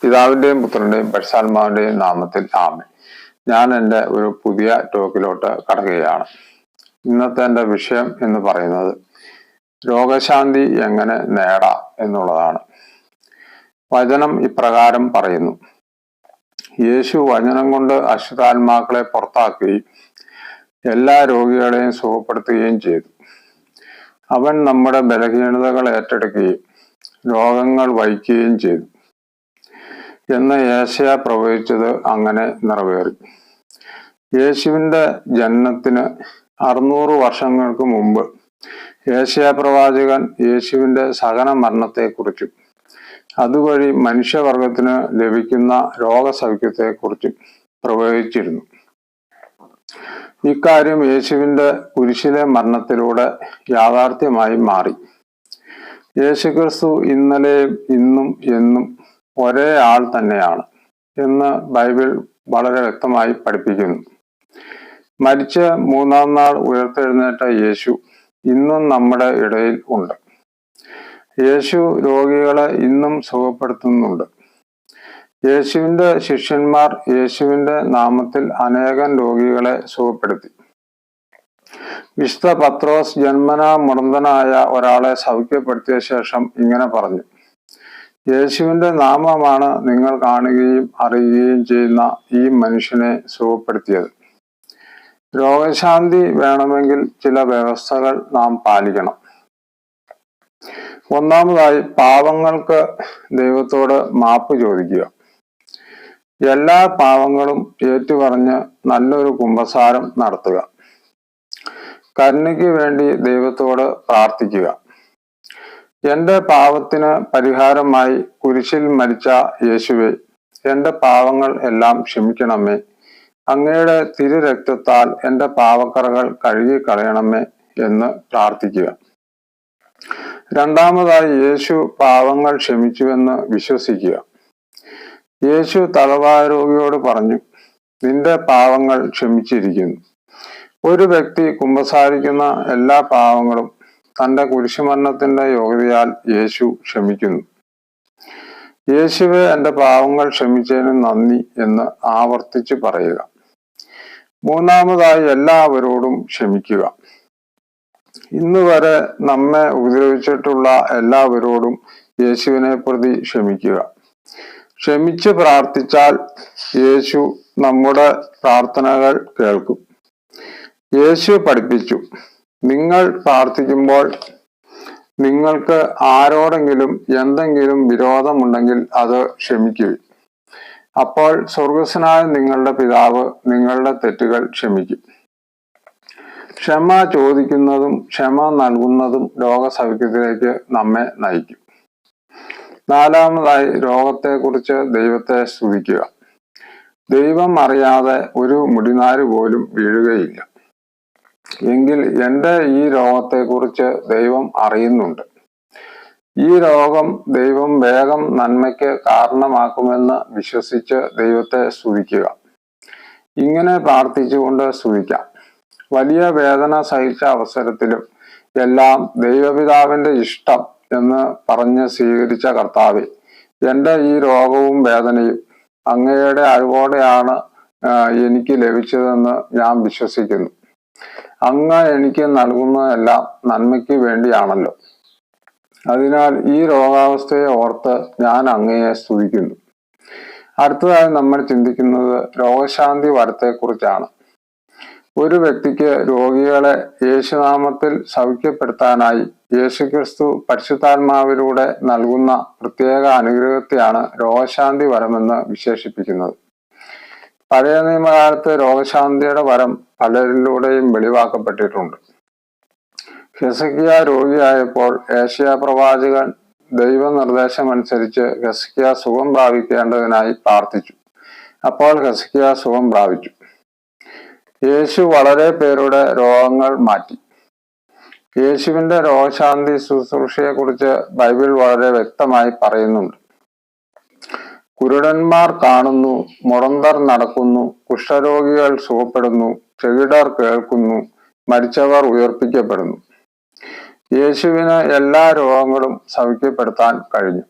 പിതാവിന്റെയും പുത്രന്റെയും പരിശുദ്ധാത്മാവിന്റെയും നാമത്തിൽ ആമേൻ. ഞാൻ എൻ്റെ ഒരു പുതിയ ടോക്കിലോട്ട് കടക്കുകയാണ്. ഇന്നത്തെ എൻ്റെ വിഷയം എന്ന് പറയുന്നത് രോഗശാന്തി എങ്ങനെ നേടാം എന്നുള്ളതാണ്. വചനം ഇപ്രകാരം പറയുന്നു: യേശു വചനം കൊണ്ട് അശുദ്ധാത്മാക്കളെ പുറത്താക്കുകയും എല്ലാ രോഗികളെയും സുഖപ്പെടുത്തുകയും ചെയ്തു. അവൻ നമ്മുടെ ബലഹീനതകൾ ഏറ്റെടുക്കുകയും രോഗങ്ങൾ വഹിക്കുകയും ചെയ്തു എന്ന് യേശയ്യാ പ്രവചിച്ചത് അങ്ങനെ നിറവേറി. യേശുവിൻ്റെ ജനനത്തിന് 600 വർഷങ്ങൾക്ക് മുമ്പ് യേശയ്യാ പ്രവാചകൻ യേശുവിൻ്റെ സഹന മരണത്തെക്കുറിച്ചും അതുവഴി മനുഷ്യവർഗത്തിന് ലഭിക്കുന്ന രോഗസൗഖ്യത്തെക്കുറിച്ചും പ്രവചിച്ചിരുന്നു. ഇക്കാര്യം യേശുവിൻ്റെ കുരിശിലെ മരണത്തിലൂടെ യാഥാർത്ഥ്യമായി മാറി. യേശുക്രിസ്തു ഇന്നലെയും ഇന്നും എന്നും ഒരേ ആൾ തന്നെയാണ് എന്ന് ബൈബിൾ വളരെ വ്യക്തമായി പഠിപ്പിക്കുന്നു. മരിച്ച് 3-ാം നാൾ ഉയർത്തെഴുന്നേറ്റ യേശു ഇന്നും നമ്മുടെ ഇടയിൽ ഉണ്ട്. യേശു രോഗികളെ ഇന്നും സുഖപ്പെടുത്തുന്നുണ്ട്. യേശുവിൻ്റെ ശിഷ്യന്മാർ യേശുവിൻ്റെ നാമത്തിൽ അനേകം രോഗികളെ സുഖപ്പെടുത്തി. വിശുദ്ധ പത്രോസ് ജന്മനാ മുടന്തനായ ഒരാളെ സൗഖ്യപ്പെടുത്തിയ ശേഷം ഇങ്ങനെ പറഞ്ഞു: യേശുവിൻ്റെ നാമമാണ് നിങ്ങൾ കാണുകയും അറിയുകയും ചെയ്യുന്ന ഈ മനുഷ്യനെ സുഖപ്പെടുത്തിയത്. രോഗശാന്തി വേണമെങ്കിൽ ചില വ്യവസ്ഥകൾ നാം പാലിക്കണം. ഒന്നാമതായി, പാവങ്ങൾക്ക് ദൈവത്തോട് മാപ്പ് ചോദിക്കുക. എല്ലാ പാവങ്ങളും ഏറ്റുപറഞ്ഞ് നല്ലൊരു കുമ്പസാരം നടത്തുക. കരുണയ്ക്ക് വേണ്ടി ദൈവത്തോട് പ്രാർത്ഥിക്കുക. എൻ്റെ പാവത്തിന് പരിഹാരമായി കുരിശിൽ മരിച്ച യേശുവേ, എൻ്റെ പാവങ്ങൾ എല്ലാം ക്ഷമിക്കണമേ. അങ്ങയുടെ തിരുരക്തത്താൽ എൻ്റെ പാവക്കറകൾ കഴുകിക്കളയണമേ എന്ന് പ്രാർത്ഥിക്കുക. രണ്ടാമതായി, യേശു പാവങ്ങൾ ക്ഷമിച്ചുവെന്ന് വിശ്വസിക്കുക. യേശു തലവായ രോഗിയോട് പറഞ്ഞു: നിന്റെ പാവങ്ങൾ ക്ഷമിച്ചിരിക്കുന്നു. ഒരു വ്യക്തി കുമ്പസാരിക്കുന്ന എല്ലാ പാവങ്ങളും തൻ്റെ കുരിശുമരണത്തിന്റെ യോഗ്യതയാൽ യേശു ക്ഷമിക്കുന്നു. യേശുവെ, എൻ്റെ പാവങ്ങൾ ക്ഷമിച്ചതിന് നന്ദി എന്ന് ആവർത്തിച്ച് പറയുക. മൂന്നാമതായി, എല്ലാവരോടും ക്ഷമിക്കുക. ഇന്ന് വരെ നമ്മെ ഉപദ്രവിച്ചിട്ടുള്ള എല്ലാവരോടും യേശുവിനെ പ്രതി ക്ഷമിക്കുക. ക്ഷമിച്ച് പ്രാർത്ഥിച്ചാൽ യേശു നമ്മുടെ പ്രാർത്ഥനകൾ കേൾക്കും. യേശു പഠിപ്പിച്ചു: നിങ്ങൾ പ്രാർത്ഥിക്കുമ്പോൾ നിങ്ങൾക്ക് ആരോടെങ്കിലും എന്തെങ്കിലും വിരോധമുണ്ടെങ്കിൽ അത് ക്ഷമിക്കുക. അപ്പോൾ സ്വർഗസ്ഥനായ നിങ്ങളുടെ പിതാവ് നിങ്ങളുടെ തെറ്റുകൾ ക്ഷമിക്കും. ക്ഷമ ചോദിക്കുന്നതും ക്ഷമ നൽകുന്നതും രോഗസൗഖ്യത്തിലേക്ക് നമ്മെ നയിക്കും. നാലാമതായി, രോഗത്തെക്കുറിച്ച് ദൈവത്തെ സ്തുതിക്കുക. ദൈവം അറിയാതെ ഒരു മുടിനാര് പോലും വീഴുകയില്ല. എങ്കിൽ എൻ്റെ ഈ രോഗത്തെക്കുറിച്ച് ദൈവം അറിയുന്നുണ്ട്. ഈ രോഗം ദൈവം വേഗം നന്മയ്ക്ക് കാരണമാക്കുമെന്ന് വിശ്വസിച്ച് ദൈവത്തെ സ്തുതിക്കുക. ഇങ്ങനെ പ്രാർത്ഥിച്ചുകൊണ്ട് സ്തുതിക്കാം: വലിയ വേദന സഹിച്ച അവസരത്തിലും എല്ലാം ദൈവപിതാവിൻ്റെ ഇഷ്ടം എന്ന് പറഞ്ഞ് സ്വീകരിച്ച കർത്താവേ, എൻ്റെ ഈ രോഗവും വേദനയും അങ്ങയുടെ അറിവോടെയാണ് എനിക്ക് ലഭിച്ചതെന്ന് ഞാൻ വിശ്വസിക്കുന്നു. അങ്ങ് എനിക്ക് നൽകുന്നതെല്ലാം നന്മയ്ക്ക് വേണ്ടിയാണല്ലോ. അതിനാൽ ഈ രോഗാവസ്ഥയെ ഓർത്ത് ഞാൻ അങ്ങയെ സ്തുതിക്കുന്നു. അടുത്തതായി നമ്മൾ ചിന്തിക്കുന്നത് രോഗശാന്തി വരത്തെക്കുറിച്ചാണ്. ഒരു വ്യക്തിക്ക് രോഗികളെ യേശുനാമത്തിൽ സൗഖ്യപ്പെടുത്താനായി യേശുക്രിസ്തു പരിശുദ്ധാത്മാവിലൂടെ നൽകുന്ന പ്രത്യേക അനുഗ്രഹത്തെയാണ് രോഗശാന്തി വരമെന്ന് വിശേഷിപ്പിക്കുന്നത്. പഴയ നിയമകാലത്ത് രോഗശാന്തിയുടെ വരം പലരിലൂടെയും വെളിവാക്കപ്പെട്ടിട്ടുണ്ട്. ഹെസക്കിയാ രോഗിയായപ്പോൾ യേശയ്യാ പ്രവാചകൻ ദൈവനിർദ്ദേശമനുസരിച്ച് ഹെസക്കിയാ സുഖം പ്രാപിക്കേണ്ടതിനായി പ്രാർത്ഥിച്ചു. അപ്പോൾ ഹെസക്കിയാ സുഖം പ്രാപിച്ചു. യേശു വളരെ പേരുടെ രോഗങ്ങൾ മാറ്റി. യേശുവിൻ്റെ രോഗശാന്തി ശുശ്രൂഷയെക്കുറിച്ച് ബൈബിൾ വളരെ വ്യക്തമായി പറയുന്നുണ്ട്. കുരുടന്മാർ കാണുന്നു, മുടന്തർ നടക്കുന്നു, കുഷ്ഠരോഗികൾ സുഖപ്പെടുന്നു, ചെകിടർ കേൾക്കുന്നു, മരിച്ചവർ ഉയർപ്പിക്കപ്പെടുന്നു. യേശുവിന് എല്ലാ രോഗങ്ങളും സൗഖ്യപ്പെടുത്താൻ കഴിഞ്ഞു.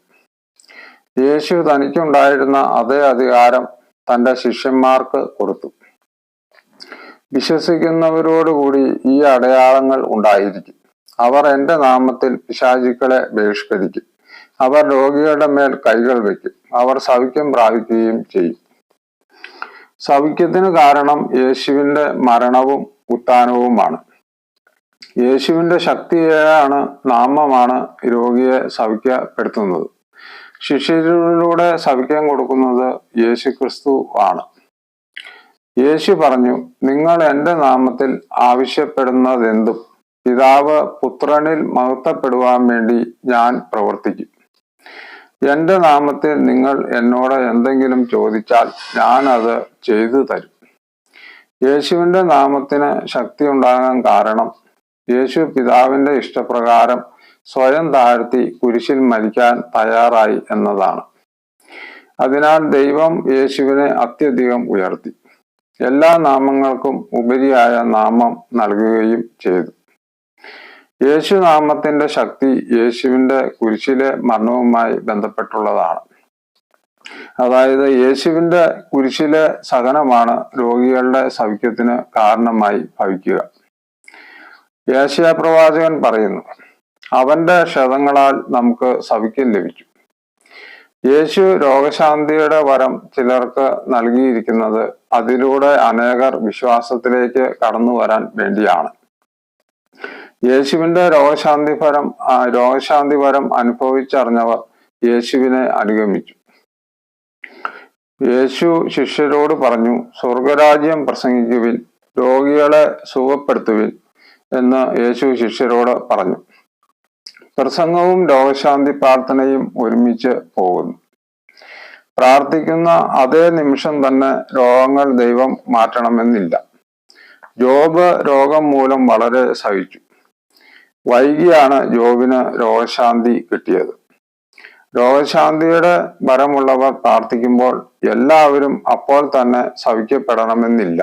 യേശു തനിക്കുണ്ടായിരുന്ന അതേ അധികാരം തന്റെ ശിഷ്യന്മാർക്ക് കൊടുത്തു. വിശ്വസിക്കുന്നവരോടുകൂടി ഈ അടയാളങ്ങൾ ഉണ്ടായിരിക്കും. അവർ എൻ്റെ നാമത്തിൽ പിശാചുക്കളെ ബഹിഷ്കരിക്കും. അവർ രോഗികളുടെ മേൽ കൈകൾ വയ്ക്കും. അവർ സൗഖ്യം പ്രാപിക്കുകയും ചെയ്യും. സൗഖ്യത്തിന് കാരണം യേശുവിന്റെ മരണവും ഉത്ഥാനവുമാണ്. യേശുവിന്റെ ശക്തിയാണ്, നാമമാണ് രോഗിയെ സൗഖ്യപ്പെടുത്തുന്നത്. ശിഷ്യരിലൂടെ സൗഖ്യം കൊടുക്കുന്നത് യേശു ക്രിസ്തു ആണ്. യേശു പറഞ്ഞു, നിങ്ങൾ എൻ്റെ നാമത്തിൽ ആവശ്യപ്പെടുന്നതെന്തും പിതാവ് പുത്രനിൽ മഹത്വപ്പെടുവാൻ വേണ്ടി ഞാൻ പ്രവർത്തിക്കും. എൻ്റെ നാമത്തിൽ നിങ്ങൾ എന്നോട് എന്തെങ്കിലും ചോദിച്ചാൽ ഞാൻ അത് ചെയ്തു തരും. യേശുവിൻ്റെ നാമത്തിന് ശക്തി ഉണ്ടാകാൻ കാരണം യേശു പിതാവിന്റെ ഇഷ്ടപ്രകാരം സ്വയം താഴ്ത്തി കുരിശിൽ മരിക്കാൻ തയ്യാറായി എന്നതാണ്. അതിനാൽ ദൈവം യേശുവിനെ അത്യധികം ഉയർത്തി എല്ലാ നാമങ്ങൾക്കും ഉപരിയായ നാമം നൽകുകയും ചെയ്തു. യേശു നാമത്തിന്റെ ശക്തി യേശുവിന്റെ കുരിശിലെ മരണവുമായി ബന്ധപ്പെട്ടുള്ളതാണ്. അതായത് യേശുവിന്റെ കുരിശിലെ സഹനമാണ് രോഗികളുടെ സൗഖ്യത്തിന് കാരണമായി ഭവിക്കുക. യേശയ്യാ പ്രവാചകൻ പറയുന്നു, അവന്റെ ക്ഷതങ്ങളാൽ നമുക്ക് സൗഖ്യം ലഭിച്ചു. യേശു രോഗശാന്തിയുടെ വരം ചിലർക്ക് നൽകിയിരിക്കുന്നത് അതിലൂടെ അനേകർ വിശ്വാസത്തിലേക്ക് കടന്നു വരാൻ വേണ്ടിയാണ്. യേശുവിന്റെ രോഗശാന്തി വരം അനുഭവിച്ചറിഞ്ഞവർ യേശുവിനെ അനുഗമിച്ചു. യേശു ശിഷ്യരോട് പറഞ്ഞു, സ്വർഗരാജ്യം പ്രസംഗിക്കുവിൻ, രോഗികളെ സുഖപ്പെടുത്തുവിൻ എന്ന് യേശു ശിഷ്യരോട് പറഞ്ഞു. പ്രസംഗവും രോഗശാന്തി പ്രാർത്ഥനയും ഒരുമിച്ച് പോകുന്നു. പ്രാർത്ഥിക്കുന്ന അതേ നിമിഷം തന്നെ രോഗങ്ങൾ ദൈവം മാറ്റണമെന്നില്ല. ജോബ് രോഗം മൂലം വളരെ സഹിച്ചു. വൈകിയാണ് ജോബിന് രോഗശാന്തി കിട്ടിയത്. രോഗശാന്തിയുടെ വരമുള്ളവർ പ്രാർത്ഥിക്കുമ്പോൾ എല്ലാവരും അപ്പോൾ തന്നെ സൗഖ്യപ്പെടണമെന്നില്ല.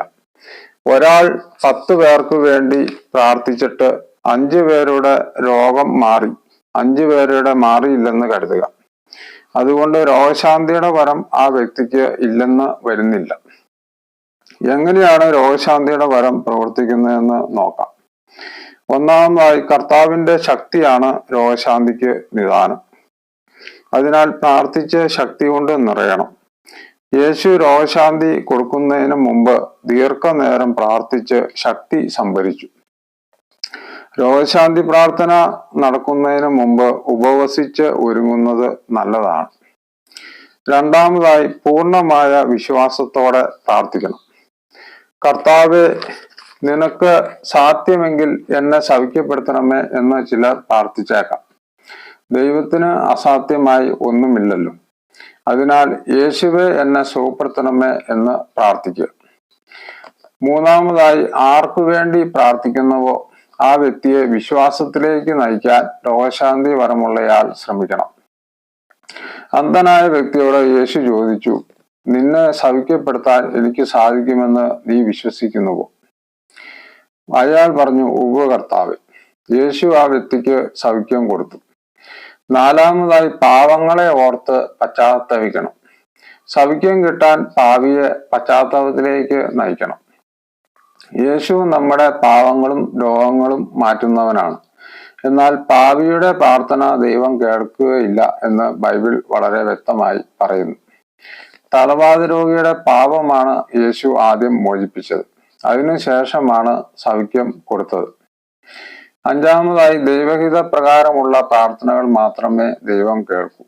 ഒരാൾ 10 പേർക്ക് വേണ്ടി പ്രാർത്ഥിച്ചിട്ട് 5 പേരുടെ രോഗം മാറി, 5 പേരുടെ മാറിയില്ലെന്ന് കരുതുക. അതുകൊണ്ട് രോഗശാന്തിയുടെ വരം ആ വ്യക്തിക്ക് ഇല്ലെന്ന് വരുന്നില്ല. എങ്ങനെയാണ് രോഗശാന്തിയുടെ വരം പ്രവർത്തിക്കുന്നതെന്ന് നോക്കാം. ഒന്നാമതായി, കർത്താവിന്റെ ശക്തിയാണ് രോഗശാന്തിക്ക് നിദാനം. അതിനാൽ പ്രാർത്ഥിച്ച് ശക്തി കൊണ്ട് നിറയണം. യേശു രോഗശാന്തി കൊടുക്കുന്നതിന് മുമ്പ് ദീർഘനേരം പ്രാർത്ഥിച്ച് ശക്തി സംഭരിച്ചു. രോഗശാന്തി പ്രാർത്ഥന നടക്കുന്നതിന് മുമ്പ് ഉപവസിച്ച് ഒരുങ്ങുന്നത് നല്ലതാണ്. രണ്ടാമതായി, പൂർണ്ണമായ വിശ്വാസത്തോടെ പ്രാർത്ഥിക്കണം. കർത്താവെ, നിനക്ക് സാധ്യമെങ്കിൽ എന്നെ സൗഖ്യപ്പെടുത്തണമേ എന്ന് ചിലർ പ്രാർത്ഥിച്ചേക്കാം. ദൈവത്തിന് അസാധ്യമായി ഒന്നുമില്ലല്ലോ. അതിനാൽ യേശുവെ, എന്നെ സുഖപ്പെടുത്തണമേ എന്ന് പ്രാർത്ഥിക്കുക. മൂന്നാമതായി, ആർക്കു വേണ്ടി പ്രാർത്ഥിക്കുന്നുവോ ആ വ്യക്തിയെ വിശ്വാസത്തിലേക്ക് നയിക്കാൻ രോഗശാന്തി വരമുള്ളയാൾ ശ്രമിക്കണം. അന്ധനായ വ്യക്തിയോട് യേശു ചോദിച്ചു, നിന്നെ സൗഖ്യപ്പെടുത്താൻ എനിക്ക് സാധിക്കുമെന്ന് നീ വിശ്വസിക്കുന്നുവോ? അയാൾ പറഞ്ഞു, ഉവ്വ് കർത്താവേ. യേശു ആ വ്യക്തിക്ക് സൗഖ്യം കൊടുത്തു. നാലാമതായി, പാവങ്ങളെ ഓർത്ത് പശ്ചാത്തപിക്കണം. സൗഖ്യം കിട്ടാൻ പാവിയെ പശ്ചാത്തലത്തിലേക്ക് നയിക്കണം. യേശു നമ്മുടെ പാവങ്ങളും രോഗങ്ങളും മാറ്റുന്നവനാണ്. എന്നാൽ പാവിയുടെ പ്രാർത്ഥന ദൈവം കേൾക്കുകയില്ല എന്ന് ബൈബിൾ വളരെ വ്യക്തമായി പറയുന്നു. തലവാത രോഗിയുടെ പാപമാണ് യേശു ആദ്യം മോചിപ്പിച്ചത്. അതിനുശേഷമാണ് സൗഖ്യം കൊടുത്തത്. അഞ്ചാമതായി, ദൈവഹിത പ്രകാരമുള്ള പ്രാർത്ഥനകൾ മാത്രമേ ദൈവം കേൾക്കൂ.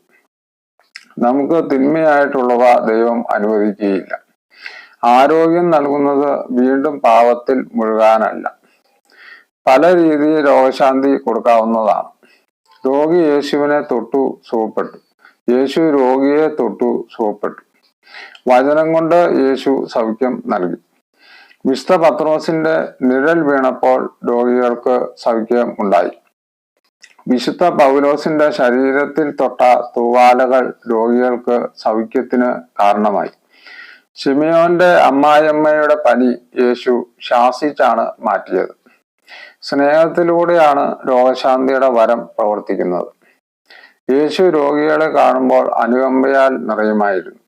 നമുക്ക് തിന്മയായിട്ടുള്ളവ ദൈവം അനുവദിക്കുകയില്ല. ആരോഗ്യം നൽകുന്നത് വീണ്ടും പാപത്തിൽ മുഴുകാനല്ല. പല രീതിയിൽ രോഗശാന്തി കൊടുക്കാവുന്നതാണ്. രോഗി യേശുവിനെ തൊട്ടു സുഖപ്പെട്ടു. യേശു രോഗിയെ തൊട്ടു സുഖപ്പെട്ടു. വചനം കൊണ്ട് യേശു സൗഖ്യം നൽകി. വിശുദ്ധ പത്രോസിന്റെ നിഴൽ വീണപ്പോൾ രോഗികൾക്ക് സൗഖ്യം ഉണ്ടായി. വിശുദ്ധ പൗലോസിന്റെ ശരീരത്തിൽ തൊട്ട തൂവാലകൾ രോഗികൾക്ക് സൗഖ്യത്തിന് കാരണമായി. ശിമിയോന്റെ അമ്മായിയമ്മയുടെ പനി യേശു ശാസിച്ചാണ് മാറ്റിയത്. സ്നേഹത്തിലൂടെയാണ് രോഗശാന്തിയുടെ വരം പ്രവർത്തിക്കുന്നത്. യേശു രോഗികളെ കാണുമ്പോൾ അനുകമ്പയാൽ നിറയുമായിരുന്നു.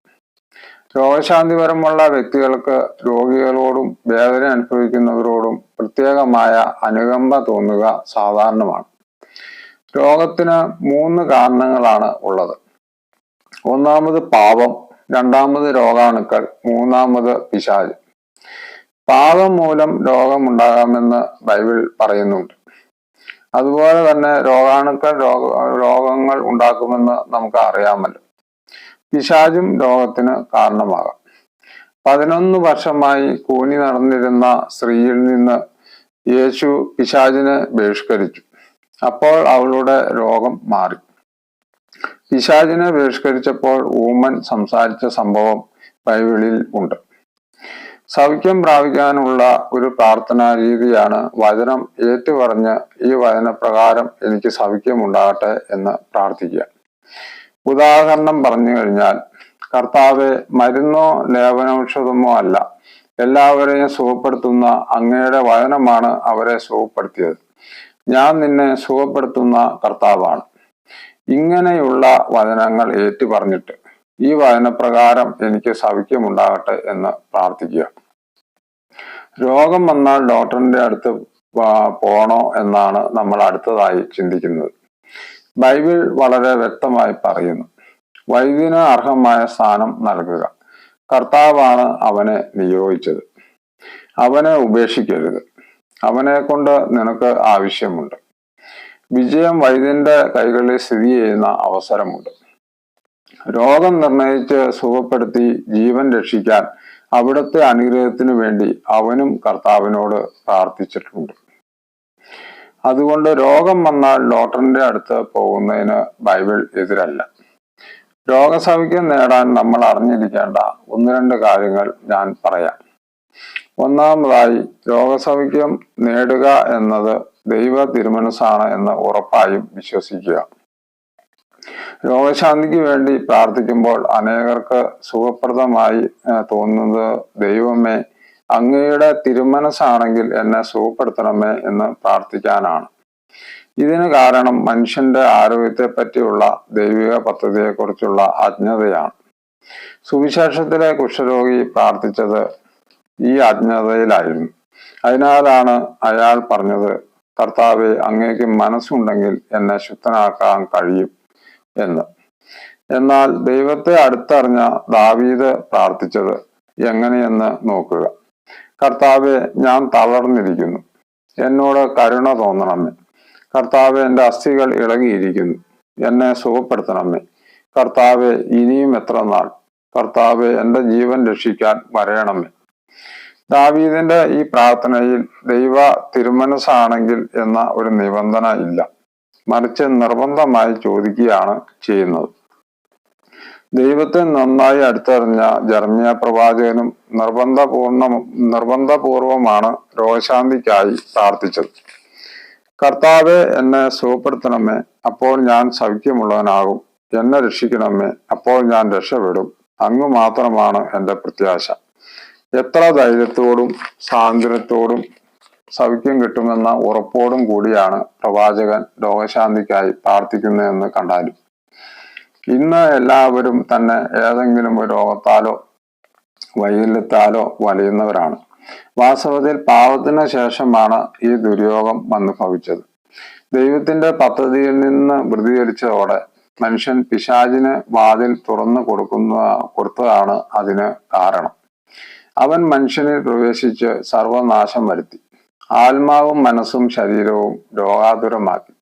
രോഗശാന്തിപരമുള്ള വ്യക്തികൾക്ക് രോഗികളോടും വേദന അനുഭവിക്കുന്നവരോടും പ്രത്യേകമായ അനുകമ്പ തോന്നുക സാധാരണമാണ്. രോഗത്തിന് 3 കാരണങ്ങളാണ് ഉള്ളത്. ഒന്നാമത് പാപം, രണ്ടാമത് രോഗാണുക്കൾ, മൂന്നാമത് പിശാച്. പാപം മൂലം രോഗമുണ്ടാകാമെന്ന് ബൈബിൾ പറയുന്നുണ്ട്. അതുപോലെ തന്നെ രോഗാണുക്കൾ രോഗങ്ങൾ ഉണ്ടാക്കുമെന്ന് നമുക്ക് അറിയാമല്ലോ. പിശാചും രോഗത്തിന് കാരണമാകാം. 11 വർഷമായി കൂനി നടന്നിരുന്ന സ്ത്രീയിൽ നിന്ന് യേശു പിശാചിനെ ബഹിഷ്കരിച്ചു. അപ്പോൾ അവളുടെ രോഗം മാറി. പിശാചിനെ ബഹിഷ്കരിച്ചപ്പോൾ ഊമൻ സംസാരിച്ച സംഭവം ബൈബിളിൽ ഉണ്ട്. സൗഖ്യം പ്രാപിക്കാനുള്ള ഒരു പ്രാർത്ഥനാ രീതിയാണ് വചനം ഏറ്റുപറഞ്ഞ് ഈ വചനപ്രകാരം എനിക്ക് സൗഖ്യമുണ്ടാകട്ടെ എന്ന് പ്രാർത്ഥിക്കുക. ഉദാഹരണം പറഞ്ഞു കഴിഞ്ഞാൽ, കർത്താവെ, മരുന്നോ ലേപനൌഷധമോ അല്ല, എല്ലാവരെയും സുഖപ്പെടുത്തുന്ന അങ്ങയുടെ വചനമാണ് അവരെ സുഖപ്പെടുത്തിയത്. ഞാൻ നിന്നെ സുഖപ്പെടുത്തുന്ന കർത്താവാണ്. ഇങ്ങനെയുള്ള വചനങ്ങൾ ഏറ്റുപറഞ്ഞിട്ട് ഈ വചനപ്രകാരം എനിക്ക് സൗഖ്യമുണ്ടാകട്ടെ എന്ന് പ്രാർത്ഥിക്കുക. രോഗം വന്നാൽ ഡോക്ടറിന്റെ അടുത്ത് പോകണോ എന്നാണ് നമ്മൾ അടുത്തതായി ചിന്തിക്കുന്നത്. ബൈബിൾ വളരെ വ്യക്തമായി പറയുന്നു, വൈദ്യന് അർഹമായ സ്ഥാനം നൽകുക. കർത്താവാണ് അവനെ നിയോഗിച്ചത്. അവനെ ഉപേക്ഷിക്കരുത്. അവനെ കൊണ്ട് നിനക്ക് ആവശ്യമുണ്ട്. വിജയം വൈദ്യന്റെ കൈകളിൽ സ്ഥിതി ചെയ്യുന്ന അവസരമുണ്ട്. രോഗം നിർണയിച്ച് സുഖപ്പെടുത്തി ജീവൻ രക്ഷിക്കാൻ അവിടുത്തെ അനുഗ്രഹത്തിനു വേണ്ടി അവനും കർത്താവിനോട് പ്രാർത്ഥിച്ചിട്ടുണ്ട്. അതുകൊണ്ട് രോഗം വന്നാൽ ഡോക്ടറിന്റെ അടുത്ത് പോകുന്നതിന് ബൈബിൾ എതിരല്ല. രോഗസൗഖ്യം നേടാൻ നമ്മൾ അറിഞ്ഞിരിക്കേണ്ട 1-2 കാര്യങ്ങൾ ഞാൻ പറയാം. ഒന്നാമതായി, രോഗസൗഖ്യം നേടുക എന്നത് ദൈവ തിരുമനസ്സാണ് എന്ന് ഉറപ്പായും വിശ്വസിക്കുക. രോഗശാന്തിക്ക് വേണ്ടി പ്രാർത്ഥിക്കുമ്പോൾ അനേകർക്ക് സുഖപ്രദമായി തോന്നുന്നത്, ദൈവമേ, അങ്ങയുടെ തിരുമനസ്സാണെങ്കിൽ എന്നെ സുഖപ്പെടുത്തണമേ എന്ന് പ്രാർത്ഥിക്കാനാണ്. ഇതിന് കാരണം മനുഷ്യന്റെ ആരോഗ്യത്തെ പറ്റിയുള്ള ദൈവിക പദ്ധതിയെക്കുറിച്ചുള്ള അജ്ഞതയാണ്. സുവിശേഷത്തിലെ കുഷ്ഠരോഗി പ്രാർത്ഥിച്ചത് ഈ അജ്ഞതയിലായിരുന്നു. അതിനാലാണ് അയാൾ പറഞ്ഞത്, കർത്താവെ, അങ്ങേക്ക് മനസ്സുണ്ടെങ്കിൽ എന്നെ ശുദ്ധനാക്കാൻ കഴിയും എന്ന്. എന്നാൽ ദൈവത്തെ അടുത്തറിഞ്ഞ ദാവീദ് പ്രാർത്ഥിച്ചത് എങ്ങനെയെന്ന് നോക്കുക. കർത്താവെ, ഞാൻ തളർന്നിരിക്കുന്നു, എന്നോട് കരുണ തോന്നണമേ. കർത്താവെ, എൻ്റെ അസ്ഥികൾ ഇളകിയിരിക്കുന്നു, എന്നെ സുഖപ്പെടുത്തണമേ. കർത്താവെ, ഇനിയും എത്ര നാൾ? കർത്താവെ, എൻ്റെ ജീവൻ രക്ഷിക്കാൻ വരയണമേ. ദാവീദിന്റെ ഈ പ്രാർത്ഥനയിൽ ദൈവ തിരുമനസ്സാണെങ്കിൽ എന്ന ഒരു നിബന്ധന ഇല്ല, മറിച്ച് നിർബന്ധമായി ചോദിക്കുകയാണ് ചെയ്യുന്നത്. ദൈവത്തെ നന്നായി അടുത്തറിഞ്ഞ ജെറമ്യാ പ്രവാചകനും നിർബന്ധപൂർവമാണ് രോഗശാന്തിക്കായി പ്രാർത്ഥിച്ചത്. കർത്താവെ, എന്നെ സുഖപ്പെടുത്തണമേ, അപ്പോൾ ഞാൻ സൗഖ്യമുള്ളവനാകും. എന്നെ രക്ഷിക്കണമേ, അപ്പോൾ ഞാൻ രക്ഷപ്പെടും. അങ്ങ് മാത്രമാണ് എൻ്റെ പ്രത്യാശ. എത്ര ധൈര്യത്തോടും സ്വാതന്ത്ര്യത്തോടും സൗഖ്യം കിട്ടുമെന്ന ഉറപ്പോടും കൂടിയാണ് പ്രവാചകൻ രോഗശാന്തിക്കായി പ്രാർത്ഥിക്കുന്നതെന്ന് കണ്ടാലും. ഇന്ന് എല്ലാവരും തന്നെ ഏതെങ്കിലും ഒരു രോഗത്താലോ വൈകല്യത്താലോ വലയുന്നവരാണ്. വാസ്തവത്തിൽ പാപത്തിന് ശേഷമാണ് ഈ ദുര്യോഗം വന്നു ഭവിച്ചത്. ദൈവത്തിന്റെ പദ്ധതിയിൽ നിന്ന് വ്യതിചലിച്ചതോടെ മനുഷ്യൻ പിശാചിന് വാതിൽ തുറന്നു കൊടുത്തതാണ് അതിന് കാരണം. അവൻ മനുഷ്യനിൽ പ്രവേശിച്ച് സർവനാശം വരുത്തി. ആത്മാവും മനസ്സും ശരീരവും രോഗാതുരമാക്കി.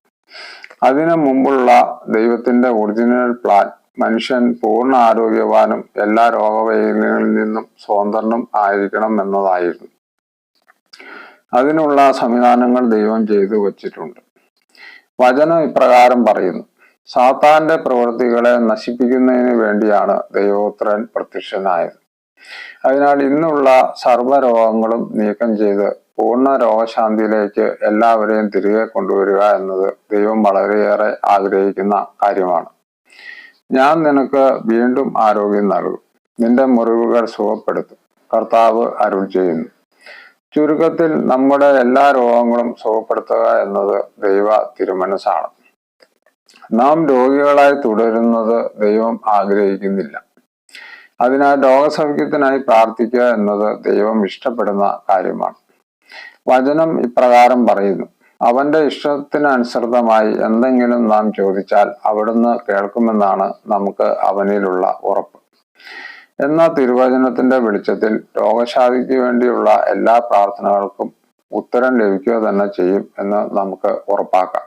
അതിനു മുമ്പുള്ള ദൈവത്തിന്റെ ഒറിജിനൽ പ്ലാൻ മനുഷ്യൻ പൂർണ്ണ ആരോഗ്യവാനും എല്ലാ രോഗവൈകല്യങ്ങളിൽ നിന്നും സ്വതന്ത്രനും ആയിരിക്കണം എന്നതായിരുന്നു. അതിനുള്ള സംവിധാനങ്ങൾ ദൈവം ചെയ്തു വച്ചിട്ടുണ്ട്. വചനം ഇപ്രകാരം പറയുന്നു, സാത്താന്റെ പ്രവൃത്തികളെ നശിപ്പിക്കുന്നതിന് വേണ്ടിയാണ് ദൈവപുത്രൻ പ്രത്യക്ഷനായത്. അതിനാൽ ഇന്നുള്ള സർവ്വരോഗങ്ങളും നീക്കം ചെയ്ത് പൂർണ്ണ രോഗശാന്തിയിലേക്ക് എല്ലാവരെയും തിരികെ കൊണ്ടുവരിക എന്നത് ദൈവം വളരെയേറെ ആഗ്രഹിക്കുന്ന കാര്യമാണ്. ഞാൻ നിനക്ക് വീണ്ടും ആരോഗ്യം നൽകും, നിന്റെ മുറിവുകൾ സുഖപ്പെടുത്തും, കർത്താവ് അരുൾ ചെയ്യുന്നു. ചുരുക്കത്തിൽ നമ്മുടെ എല്ലാ രോഗങ്ങളും സുഖപ്പെടുത്തുക എന്നത് ദൈവ തിരുമനസ്സാണ്. നാം രോഗികളായി തുടരുന്നത് ദൈവം ആഗ്രഹിക്കുന്നില്ല. അതിനാൽ രോഗസൗഖ്യത്തിനായി പ്രാർത്ഥിക്കുക എന്നത് ദൈവം ഇഷ്ടപ്പെടുന്ന കാര്യമാണ്. വചനം ഇപ്രകാരം പറയുന്നു: അവന്റെ ഇഷ്ടത്തിനനുസൃതമായി എന്തെങ്കിലും നാം ചോദിച്ചാൽ അവിടുന്ന് കേൾക്കുമെന്നാണ് നമുക്ക് അവനിലുള്ള ഉറപ്പ്. എന്ന തിരുവചനത്തിന്റെ വെളിച്ചത്തിൽ രോഗശാന്തിക്ക് വേണ്ടിയുള്ള എല്ലാ പ്രാർത്ഥനകൾക്കും ഉത്തരം ലഭിക്കുക തന്നെ ചെയ്യും എന്ന് നമുക്ക് ഉറപ്പാക്കാം.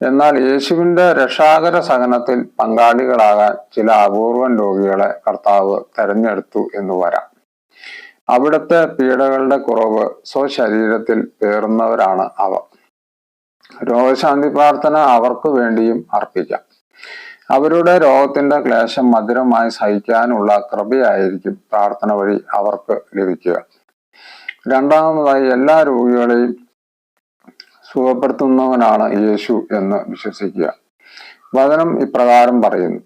എന്നാൽ യേശുവിന്റെ രക്ഷാകര സഹനത്തിൽ പങ്കാളികളാകാൻ ചില അപൂർവം രോഗികളെ കർത്താവ് തെരഞ്ഞെടുത്തു എന്ന് വരാം. അവിടുത്തെ പീഡകളുടെ കുറവ് സ്വശരീരത്തിൽ പേറുന്നവരാണ് അവർ. രോഗശാന്തി പ്രാർത്ഥന അവർക്ക് വേണ്ടിയും അർപ്പിക്കാം. അവരുടെ രോഗത്തിന്റെ ക്ലേശം മധുരമായി സഹിക്കാനുള്ള കൃപയായിരിക്കും പ്രാർത്ഥന വഴി അവർക്ക് ലഭിക്കുക. രണ്ടാമതായി, എല്ലാ രോഗികളെയും സുഖപ്പെടുത്തുന്നവനാണ് യേശു എന്ന് വിശ്വസിക്കുക. വചനം ഇപ്രകാരം പറയുന്നു: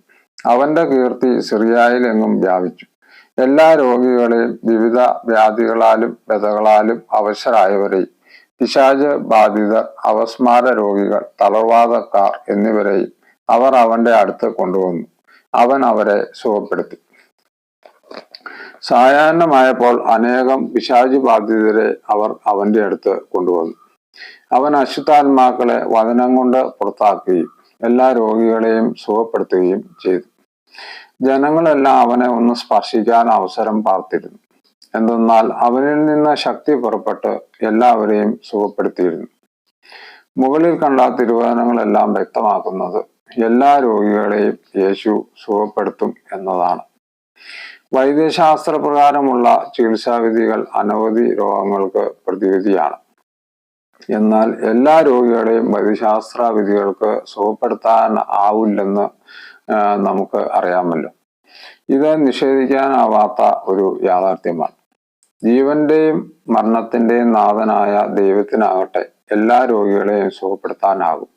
അവന്റെ കീർത്തി സിറിയായിലെങ്ങും വ്യാപിച്ചു. എല്ലാ രോഗികളെയും, വിവിധ വ്യാധികളാലും വ്യതകളാലും അവശരായവരെയും, പിശാച് ബാധിതർ, അപസ്മാര രോഗികൾ, തളർവാദക്കാർ എന്നിവരെയും അവർ അവന്റെ അടുത്ത് കൊണ്ടുവന്നു. അവൻ അവരെ സുഖപ്പെടുത്തി. സായാഹ്നമായപ്പോൾ അനേകം പിശാച് ബാധിതരെ അവർ അവന്റെ അടുത്ത് കൊണ്ടുവന്നു. അവൻ അശുദ്ധാത്മാക്കളെ വചനം കൊണ്ട് പുറത്താക്കുകയും എല്ലാ രോഗികളെയും സുഖപ്പെടുത്തുകയും ചെയ്തു. ജനങ്ങളെല്ലാം അവനെ ഒന്ന് സ്പർശിക്കാൻ അവസരം പാർത്തിരുന്നു. എന്തെന്നാൽ അവനിൽ നിന്ന് ശക്തി പുറപ്പെട്ട് എല്ലാവരെയും സുഖപ്പെടുത്തിയിരുന്നു. മുകളിൽ കണ്ട തിരുവചനങ്ങളെല്ലാം വ്യക്തമാക്കുന്നത് എല്ലാ രോഗികളെയും യേശു സുഖപ്പെടുത്തും എന്നതാണ്. വൈദ്യശാസ്ത്രപ്രകാരമുള്ള ചികിത്സാവിധികൾ അനവധി രോഗങ്ങൾക്ക് പ്രതിവിധിയാണ്. എന്നാൽ എല്ലാ രോഗികളെയും വൈദ്യശാസ്ത്ര വിധികൾക്ക് സുഖപ്പെടുത്താൻ ആവില്ലെന്ന് നമുക്ക് അറിയാമല്ലോ. ഇത് നിഷേധിക്കാനാവാത്ത ഒരു യാഥാർത്ഥ്യമാണ്. ജീവന്റെയും മരണത്തിന്റെയും നാഥനായ ദൈവത്തിനാകട്ടെ എല്ലാ രോഗികളെയും സുഖപ്പെടുത്താനാകും.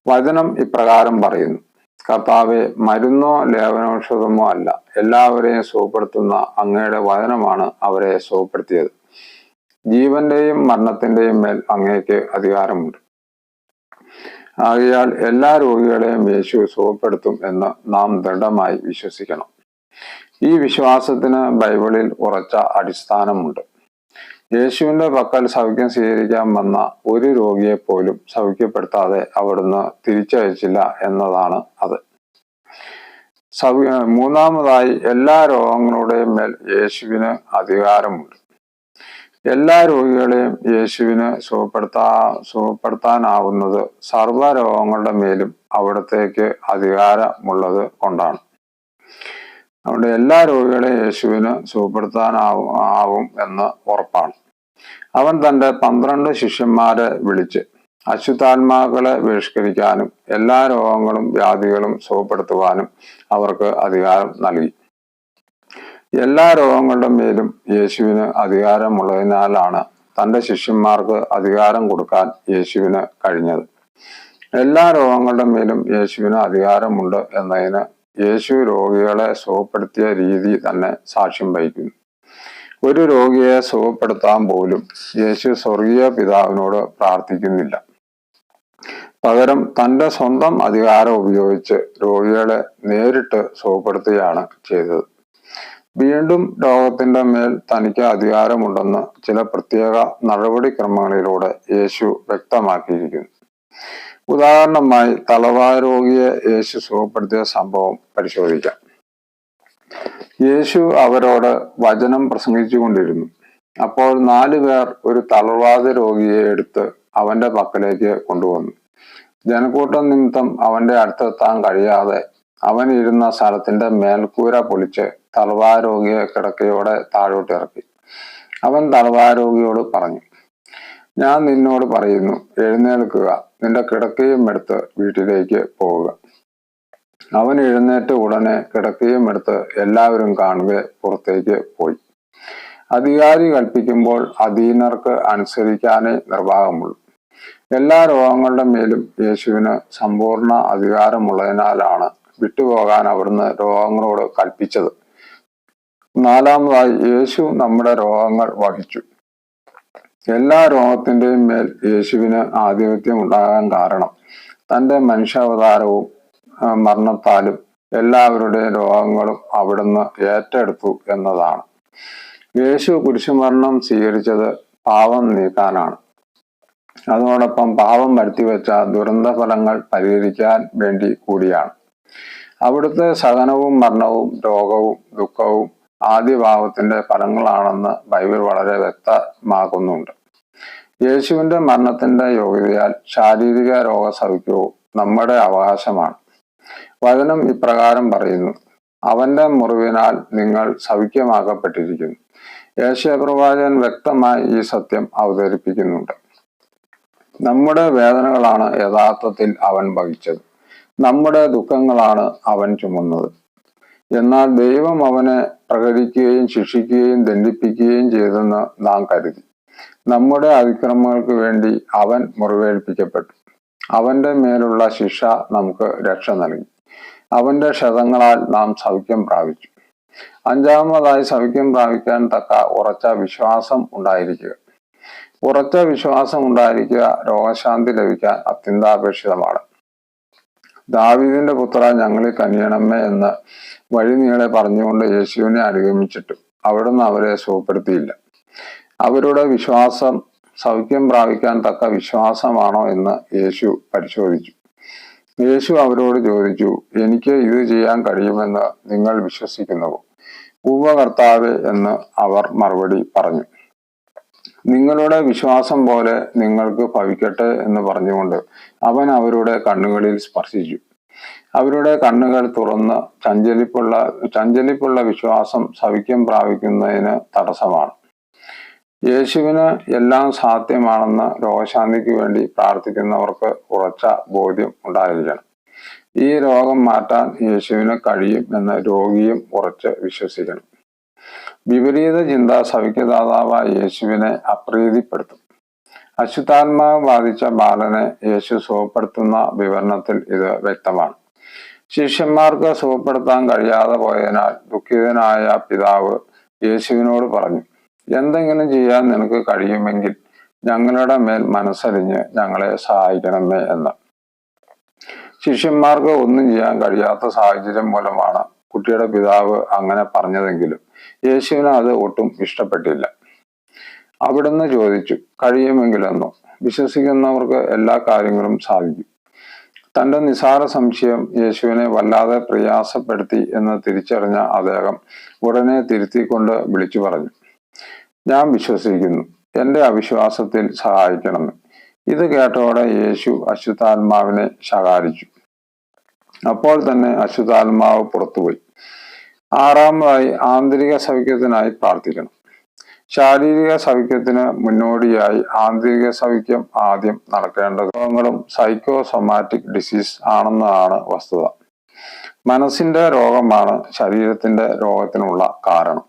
വചനം ഇപ്രകാരം പറയുന്നു: കർത്താവെ, മരുന്നോ ലേപനൌഷധമോ അല്ല, എല്ലാവരെയും സുഖപ്പെടുത്തുന്ന അങ്ങയുടെ വചനമാണ് അവരെ സുഖപ്പെടുത്തിയത്. ജീവന്റെയും മരണത്തിന്റെയും മേൽ അങ്ങേക്ക് അധികാരമുണ്ട്. ആകയാൽ എല്ലാ രോഗികളെയും യേശു സുഖപ്പെടുത്തും എന്ന് നാം ദൃഢമായി വിശ്വസിക്കണം. ഈ വിശ്വാസത്തിന് ബൈബിളിൽ ഉറച്ച അടിസ്ഥാനമുണ്ട്. യേശുവിന്റെ പക്കൽ സൗഖ്യം സ്വീകരിക്കാൻ വന്ന ഒരു രോഗിയെ പോലും സൗഖ്യപ്പെടുത്താതെ അവിടുന്ന് തിരിച്ചയച്ചില്ല എന്നതാണ് അത്. മൂന്നാമതായി, എല്ലാ രോഗങ്ങളുടെയും മേൽ യേശുവിന് അധികാരമുണ്ട്. എല്ലാ രോഗികളെയും യേശുവിന് സുഖപ്പെടുത്താനാവുന്നത് സർവ്വ രോഗങ്ങളുടെ മേലും അവിടത്തേക്ക് അധികാരമുള്ളത് കൊണ്ടാണ്. അതുകൊണ്ട് എല്ലാ രോഗികളെയും യേശുവിന് സുഖപ്പെടുത്താനാവും എന്ന് ഉറപ്പാണ്. അവൻ തന്റെ 12 ശിഷ്യന്മാരെ വിളിച്ച് അശുദ്ധാത്മാക്കളെ ബഹിഷ്കരിക്കാനും എല്ലാ രോഗങ്ങളും വ്യാധികളും സുഖപ്പെടുത്തുവാനും അവർക്ക് അധികാരം നൽകി. എല്ലാ രോഗങ്ങളുടെ മേലും യേശുവിന് അധികാരമുള്ളതിനാലാണ് തന്റെ ശിഷ്യന്മാർക്ക് അധികാരം കൊടുക്കാൻ യേശുവിന് കഴിഞ്ഞത്. എല്ലാ രോഗങ്ങളുടെ മേലും യേശുവിന് അധികാരമുണ്ട് എന്നതിന് യേശു രോഗികളെ സുഖപ്പെടുത്തിയ രീതി തന്നെ സാക്ഷ്യം വഹിക്കുന്നു. ഒരു രോഗിയെ സുഖപ്പെടുത്താൻ പോലും യേശു സ്വർഗീയ പിതാവിനോട് പ്രാർത്ഥിക്കുന്നില്ല. പകരം തന്റെ സ്വന്തം അധികാരം ഉപയോഗിച്ച് രോഗികളെ നേരിട്ട് സുഖപ്പെടുത്തുകയാണ് ചെയ്തത്. വീണ്ടും രോഗത്തിന്റെ മേൽ തനിക്ക് അധികാരമുണ്ടെന്ന് ചില പ്രത്യേക നടപടിക്രമങ്ങളിലൂടെ യേശു വ്യക്തമാക്കിയിരിക്കുന്നു. ഉദാഹരണമായി, തളർവാദ രോഗിയെ യേശു സുഖപ്പെടുത്തിയ സംഭവം പരിശോധിക്കാം. യേശു അവരോട് വചനം പ്രസംഗിച്ചു കൊണ്ടിരുന്നു. അപ്പോൾ 4 പേർ ഒരു തളർവാദ രോഗിയെ എടുത്ത് അവന്റെ പക്കലേക്ക് കൊണ്ടുവന്നു. ജനക്കൂട്ടം നിമിത്തം അവന്റെ അടുത്തെത്താൻ കഴിയാതെ അവൻ ഇരുന്ന സ്ഥലത്തിന്റെ മേൽക്കൂര പൊളിച്ച് തളർവാദ രോഗിയെ കിടക്കയോടെ താഴോട്ടിറക്കി. അവൻ തളർവാദ രോഗിയോട് പറഞ്ഞു: ഞാൻ നിന്നോട് പറയുന്നു, എഴുന്നേൽക്കുക, നിന്റെ കിടക്കയും എടുത്ത് വീട്ടിലേക്ക് പോവുക. അവൻ എഴുന്നേറ്റ് ഉടനെ കിടക്കയും എടുത്ത് എല്ലാവരും കാണുകെ പുറത്തേക്ക് പോയി. അധികാരി കൽപ്പിക്കുമ്പോൾ അധീനർക്ക് അനുസരിക്കാനേ നിർവാഹമുള്ളൂ. എല്ലാ രോഗങ്ങളുടെ മേലും യേശുവിന് സമ്പൂർണ്ണ അധികാരമുള്ളതിനാലാണ് വിട്ടുപോകാൻ അവിടുന്ന് രോഗങ്ങളോട് കൽപ്പിച്ചത്. നാലാമതായി, യേശു നമ്മുടെ രോഗങ്ങൾ വഹിച്ചു. എല്ലാ രോഗത്തിന്റെയും മേൽ യേശുവിന് ആധിപത്യം ഉണ്ടാകാൻ കാരണം തൻ്റെ മനുഷ്യാവതാരവും മരണത്താലും എല്ലാവരുടെയും രോഗങ്ങളും അവിടുന്ന് ഏറ്റെടുത്തു എന്നതാണ്. യേശു കുരിശുമരണം സ്വീകരിച്ചത് പാപം നീക്കാനാണ്. അതോടൊപ്പം പാപം വരുത്തിവെച്ച ദുരന്ത ഫലങ്ങൾ പരിഹരിക്കാൻ വേണ്ടി കൂടിയാണ്. അവിടുത്തെ സഹനവും മരണവും രോഗവും ദുഃഖവും ആദ്യഭാവത്തിന്റെ ഫലങ്ങളാണെന്ന് ബൈബിൾ വളരെ വ്യക്തമാക്കുന്നുണ്ട്. യേശുവിന്റെ മരണത്തിന്റെ യോഗ്യതയാൽ ശാരീരിക രോഗസൗഖ്യവും നമ്മുടെ അവകാശമാണ്. വചനം ഇപ്രകാരം പറയുന്നു: അവന്റെ മുറിവിനാൽ നിങ്ങൾ സൗഖ്യമാക്കപ്പെട്ടിരിക്കുന്നു. യേശയ്യാപ്രവാചകൻ വ്യക്തമായി ഈ സത്യം അവതരിപ്പിക്കുന്നുണ്ട്. നമ്മുടെ വേദനകളാണ് യഥാർത്ഥത്തിൽ അവൻ വഹിച്ചത്, നമ്മുടെ ദുഃഖങ്ങളാണ് അവൻ ചുമന്നത്. എന്നാൽ ദൈവം അവനെ പ്രഹരിക്കുകയും ശിക്ഷിക്കുകയും ദണ്ഡിപ്പിക്കുകയും ചെയ്തെന്ന് നാം കരുതി. നമ്മുടെ അതിക്രമങ്ങൾക്ക് വേണ്ടി അവൻ മുറിവേൽപ്പിക്കപ്പെട്ടു. അവന്റെ മേലുള്ള ശിക്ഷ നമുക്ക് രക്ഷ നൽകി. അവന്റെ ക്ഷതങ്ങളാൽ നാം സൗഖ്യം പ്രാപിച്ചു. അഞ്ചാമതായി, സൗഖ്യം പ്രാപിക്കാൻ തക്ക ഉറച്ച വിശ്വാസം ഉണ്ടായിരിക്കുക. ഉറച്ച വിശ്വാസം ഉണ്ടായിരിക്കുക രോഗശാന്തി ലഭിക്കാൻ അത്യന്താപേക്ഷിതമാണ്. ദാവീദിന്റെ പുത്ര, ഞങ്ങളിൽ കനിയണമേ എന്ന് വഴിനീളെ പറഞ്ഞുകൊണ്ട് യേശുവിനെ അനുഗമിച്ചിട്ടും അവിടുന്ന് അവരെ സുഖപ്പെടുത്തിയില്ല. അവരുടെ വിശ്വാസം സൗഖ്യം പ്രാപിക്കാൻ തക്ക വിശ്വാസമാണോ എന്ന് യേശു പരിശോധിച്ചു. യേശു അവരോട് ചോദിച്ചു: എനിക്ക് ഇത് ചെയ്യാൻ കഴിയുമെന്ന് നിങ്ങൾ വിശ്വസിക്കുന്നുവോ? ഉവ്വ കർത്താവേ എന്ന് അവർ മറുപടി പറഞ്ഞു. നിങ്ങളുടെ വിശ്വാസം പോലെ നിങ്ങൾക്ക് ഭവിക്കട്ടെ എന്ന് പറഞ്ഞുകൊണ്ട് അവൻ അവരുടെ കണ്ണുകളിൽ സ്പർശിച്ചു. അവരുടെ കണ്ണുകൾ തുറന്ന് ചഞ്ചലിപ്പുള്ള വിശ്വാസം സൗഖ്യം പ്രാപിക്കുന്നതിന് തടസ്സമാണ്. യേശുവിന് എല്ലാം സാധ്യമാണെന്ന് രോഗശാന്തിക്ക് വേണ്ടി പ്രാർത്ഥിക്കുന്നവർക്ക് ഉറച്ച ബോധ്യം ഉണ്ടായിരിക്കണം. ഈ രോഗം മാറ്റാൻ യേശുവിന് കഴിയും എന്ന് രോഗിയും ഉറച്ച് വിശ്വസിക്കണം. വിപരീത ചിന്ത സൗഖ്യദാതാവായ യേശുവിനെ അപ്രീതിപ്പെടുത്തും. അശുദ്ധാത്മാവ് ബാധിച്ച ബാലനെ യേശു സുഖപ്പെടുത്തുന്ന വിവരണത്തിൽ ഇത് വ്യക്തമാണ്. ശിഷ്യന്മാർക്ക് സുഖപ്പെടുത്താൻ കഴിയാതെ പോയതിനാൽ ദുഃഖിതനായ പിതാവ് യേശുവിനോട് പറഞ്ഞു: എന്തെങ്കിലും ചെയ്യാൻ നിനക്ക് കഴിയുമെങ്കിൽ ഞങ്ങളുടെ മേൽ മനസ്സരിഞ്ഞ് ഞങ്ങളെ സഹായിക്കണമേ എന്ന്. ശിഷ്യന്മാർക്ക് ഒന്നും ചെയ്യാൻ കഴിയാത്ത സാഹചര്യം മൂലമാണ് കുട്ടിയുടെ പിതാവ് അങ്ങനെ പറഞ്ഞതെങ്കിലും യേശുവിന് അത് ഒട്ടും ഇഷ്ടപ്പെട്ടില്ല. അവിടുന്ന് ചോദിച്ചു: കഴിയുമെങ്കിലെന്നോ? വിശ്വസിക്കുന്നവർക്ക് എല്ലാ കാര്യങ്ങളും സാധിക്കും. തന്റെ നിസാര സംശയം യേശുവിനെ വല്ലാതെ പ്രയാസപ്പെടുത്തി എന്ന് തിരിച്ചറിഞ്ഞ അദ്ദേഹം ഉടനെ തിരുത്തിക്കൊണ്ട് വിളിച്ചു പറഞ്ഞു: ഞാൻ വിശ്വസിക്കുന്നു, എന്റെ അവിശ്വാസത്തിൽ സഹായിക്കണമെന്ന്. ഇത് കേട്ടോടെ യേശു അശുദ്ധാത്മാവിനെ ശകാരിച്ചു. അപ്പോൾ തന്നെ അശുദ്ധാത്മാവ് പുറത്തുപോയി. ആറാമതായി, ആന്തരിക സൗഖ്യത്തിനായി പ്രാർത്ഥിക്കണം. ശാരീരിക സൗഖ്യത്തിന് മുന്നോടിയായി ആന്തരിക സൗഖ്യം ആദ്യം നടക്കേണ്ട രോഗങ്ങളും സൈക്കോസൊമാറ്റിക് ഡിസീസ് ആണെന്നതാണ് വസ്തുത. മനസ്സിന്റെ രോഗമാണ് ശരീരത്തിന്റെ രോഗത്തിനുള്ള കാരണം.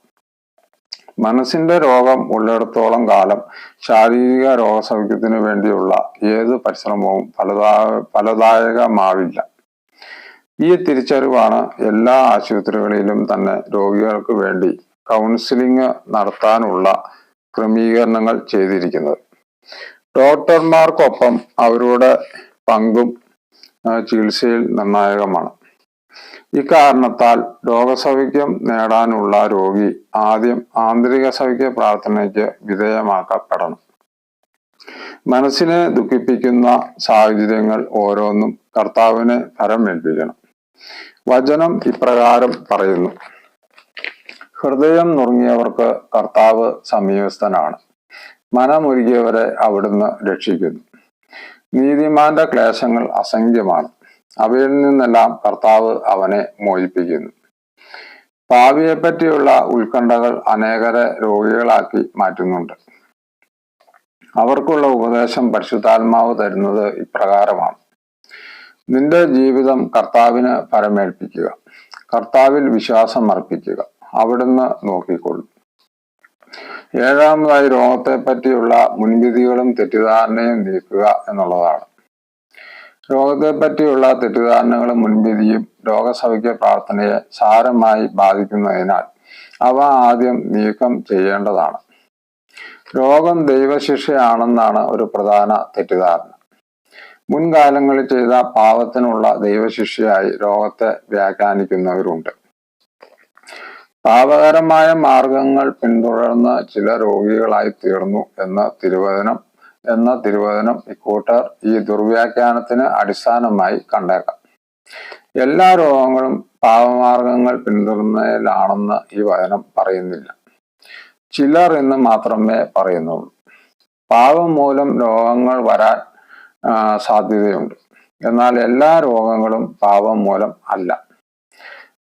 മനസ്സിന്റെ രോഗം ഉള്ളിടത്തോളം കാലം ശാരീരിക രോഗസൗഖ്യത്തിന് വേണ്ടിയുള്ള ഏത് പരിശ്രമവും ഫലദായകമാവില്ല. ഈ തിരിച്ചറിവാണ് എല്ലാ ആശുപത്രികളിലും തന്നെ രോഗികൾക്ക് വേണ്ടി കൗൺസിലിംഗ് നടത്താനുള്ള ക്രമീകരണങ്ങൾ ചെയ്തിരിക്കുന്നത്. ഡോക്ടർമാർക്കൊപ്പം അവരുടെ പങ്കും ചികിത്സയിൽ നിർണായകമാണ്. ഇക്കാരണത്താൽ രോഗസൗഖ്യം നേടാനുള്ള രോഗി ആദ്യം ആന്തരിക സൗഖ്യ പ്രാർത്ഥനയ്ക്ക് വിധേയമാക്കപ്പെടണം. മനസ്സിനെ ദുഃഖിപ്പിക്കുന്ന സാഹചര്യങ്ങൾ ഓരോന്നും കർത്താവിനെ ഫലമേൽപ്പിക്കണം. വചനം ഇപ്രകാരം പറയുന്നു: ഹൃദയം നുറുങ്ങിയവർക്ക് കർത്താവ് സമീപസ്ഥനാണ്, മനമൊരുകിയവരെ അവിടുന്ന് രക്ഷിക്കുന്നു. നീതിമാന്റെ ക്ലേശങ്ങൾ അസംഖ്യമാണ്, അവയിൽ നിന്നെല്ലാം കർത്താവ് അവനെ മോചിപ്പിക്കുന്നു. ഭാവിയെപ്പറ്റിയുള്ള ഉത്കണ്ഠകൾ അനേകരെ രോഗികളാക്കി മാറ്റുന്നുണ്ട്. അവർക്കുള്ള ഉപദേശം പരിശുദ്ധാത്മാവ് തരുന്നത് ഇപ്രകാരമാണ്: നിന്റെ ജീവിതം കർത്താവിന് ഫലമേൽപ്പിക്കുക, കർത്താവിൽ വിശ്വാസം അർപ്പിക്കുക, അവിടുന്ന് നോക്കിക്കൊള്ളും. ഏഴാമതായി, രോഗത്തെ പറ്റിയുള്ള മുൻവിധികളും തെറ്റിദ്ധാരണയും നീക്കുക എന്നുള്ളതാണ്. രോഗത്തെ പറ്റിയുള്ള തെറ്റിദ്ധാരണകളും മുൻവിധിയും രോഗസൗഖ്യ പ്രാർത്ഥനയെ സാരമായി ബാധിക്കുന്നതിനാൽ അവ ആദ്യം നീക്കം ചെയ്യേണ്ടതാണ്. രോഗം ദൈവശിക്ഷയാണെന്നാണ് ഒരു പ്രധാന തെറ്റിദ്ധാരണ. മുൻകാലങ്ങളിൽ ചെയ്ത പാപത്തിനുള്ള ദൈവശിക്ഷയായി രോഗത്തെ വ്യാഖ്യാനിക്കുന്നവരുണ്ട്. പാപകരമായ മാർഗങ്ങൾ പിന്തുടർന്ന് ചില രോഗികളായി തീർന്നു എന്ന തിരുവചനം ഇക്കൂട്ടർ ഈ ദുർവ്യാഖ്യാനത്തിന് അടിസ്ഥാനമായി കണ്ടേക്കാം. എല്ലാ രോഗങ്ങളും പാപമാർഗങ്ങൾ പിന്തുടർന്നതിലാണെന്ന് ഈ വചനം പറയുന്നില്ല. ചിലർ എന്ന് മാത്രമേ പറയുന്നുള്ളൂ. പാപം മൂലം രോഗങ്ങൾ വരാൻ സാധ്യതയുണ്ട്. എന്നാൽ എല്ലാ രോഗങ്ങളും പാപം മൂലം അല്ല.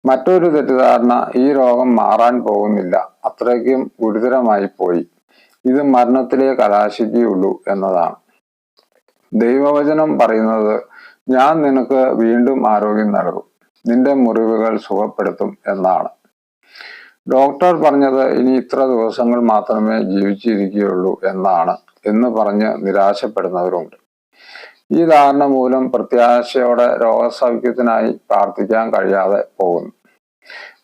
മറ്റൊരു തെറ്റിദ്ധാരണ ഈ രോഗം മാറാൻ പോകുന്നില്ല, അത്രയ്ക്കും ഗുരുതരമായി പോയി, ഇത് മരണത്തിലേക്ക് കലാശിക്കുകയുള്ളൂ എന്നതാണ്. ദൈവവചനം പറയുന്നത് ഞാൻ നിനക്ക് വീണ്ടും ആരോഗ്യം നൽകും, നിന്റെ മുറിവുകൾ സുഖപ്പെടുത്തും എന്നാണ്. ഡോക്ടർ പറഞ്ഞത് ഇനി ഇത്ര ദിവസങ്ങൾ മാത്രമേ ജീവിച്ചിരിക്കുകയുള്ളൂ എന്നാണ് എന്ന് പറഞ്ഞ് നിരാശപ്പെടുന്നവരുണ്ട്. ഈ ധാരണ മൂലം പ്രത്യാശയോടെ രോഗസൗഖ്യത്തിനായി പ്രാർത്ഥിക്കാൻ കഴിയാതെ പോകുന്നു.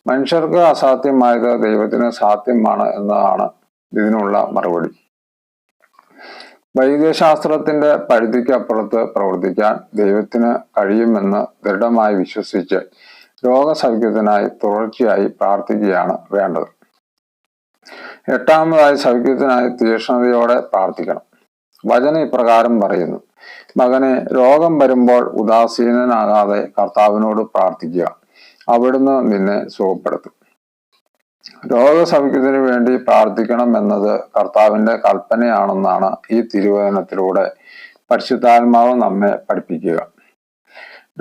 മനുഷ്യർക്ക് അസാധ്യമായത് ദൈവത്തിന് സാധ്യമാണ് എന്നതാണ് ഇതിനുള്ള മറുപടി. വൈദ്യശാസ്ത്രത്തിന്റെ പരിധിക്കപ്പുറത്ത് പ്രവർത്തിക്കാൻ ദൈവത്തിന് കഴിയുമെന്ന് ദൃഢമായി വിശ്വസിച്ച് രോഗസൗഖ്യത്തിനായി തുടർച്ചയായി പ്രാർത്ഥിക്കുകയാണ് വേണ്ടത്. എട്ടാമതായി, സൗഖ്യത്തിനായി തീക്ഷ്ണതയോടെ പ്രാർത്ഥിക്കണം. വചനം ഇപ്രകാരം പറയുന്നു: മകനെ, രോഗം വരുമ്പോൾ ഉദാസീനനാകാതെ കർത്താവിനോട് പ്രാർത്ഥിക്കുക, അവിടുന്ന് നിന്നെ സുഖപ്പെടുത്തും. രോഗസൗഖ്യത്തിന് വേണ്ടി പ്രാർത്ഥിക്കണം എന്നത് കർത്താവിന്റെ കൽപ്പനയാണെന്നാണ് ഈ തിരുവചനത്തിലൂടെ പരിശുദ്ധാത്മാവ് നമ്മെ പഠിപ്പിക്കുക.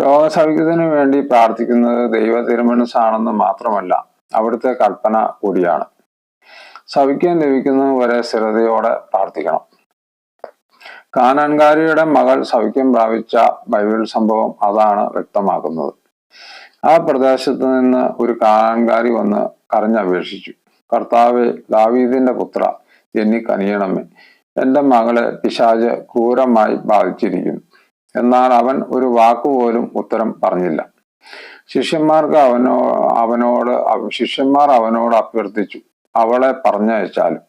രോഗസൗഖ്യത്തിന് വേണ്ടി പ്രാർത്ഥിക്കുന്നത് ദൈവ തിരുമനസ്സാണെന്ന് മാത്രമല്ല, അവിടുത്തെ കൽപ്പന കൂടിയാണ്. സൗഖ്യം ലഭിക്കുന്നത് വരെ സ്ഥിരതയോടെ പ്രാർത്ഥിക്കണം. കാനാൻകാരിയുടെ മകൾ സൗഖ്യം പ്രാപിച്ച ബൈബിൾ സംഭവം അതാണ് വ്യക്തമാക്കുന്നത്. ആ പ്രദേശത്ത് നിന്ന് ഒരു കാനാൻകാരി വന്ന് കരഞ്ഞപേക്ഷിച്ചു: കർത്താവേ, ദാവീദിന്റെ പുത്ര, എന്നിൽ കനിയണമേ, എൻ്റെ മകളെ പിശാച് ക്രൂരമായി ബാധിച്ചിരിക്കുന്നു. എന്നാൽ അവൻ ഒരു വാക്കുപോലും ഉത്തരം പറഞ്ഞില്ല. ശിഷ്യന്മാർ അവനോട് അഭ്യർത്ഥിച്ചു, അവളെ പറഞ്ഞയച്ചാലും,